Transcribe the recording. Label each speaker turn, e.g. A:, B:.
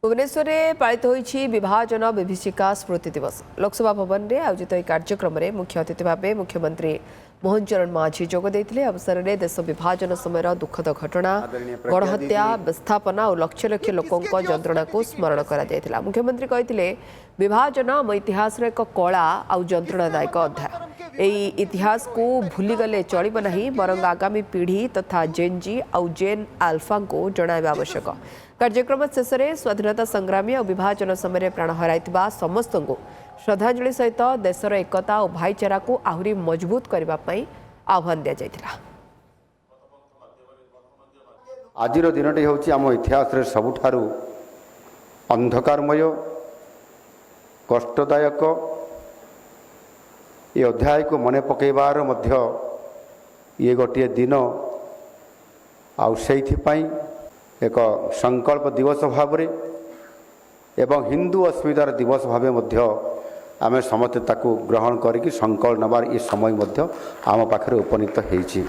A: भुवनेश्वर में पालित होईछि विभाजन विभीषिका स्मृति दिवस। लोकसभा भवन में आयोजित एक कार्यक्रम में मुख्य अतिथि भाव मुख्यमंत्री मोहन चरण मांझी जोग देते। अवसर में देश विभाजन समय दुखद घटना गणहत्या विस्थापना और लक्ष लक्ष लोकों जंत्रणा को स्मरण करा। मुख्यमंत्री कहते विभाजन आम इतिहास एक कला और जंत्रणादायक अध्याय। यही इतिहास को भूलीगले चलिब नहीं, बरंग आगामी पीढ़ी तथा जेन जी और जेन आल्फा को जणाइबा आवश्यक। कार्यक्रम शेष में स्वाधीनता संग्रामी और विभाजन समय प्राण हराई समस्त को श्रद्धांजलि सहित देशर एकता और भाईचारा को आहरी मजबूत करने आह्वान दि जाइथिला।
B: आज दिनटी हूँ आम इतिहास सबुठारु अंधकारमय कष्टदायक ये अध्याय को मन पकेबार मध्य ये गोटे दिन एक संकल्प दिवस भाव एवं हिंदू अस्मितार दिवस भाव मध्य आमे समस्त ताकू ग्रहण करिकी संकल्प नबार ये समय मध्य आम पाखरे उपनीत होईछि।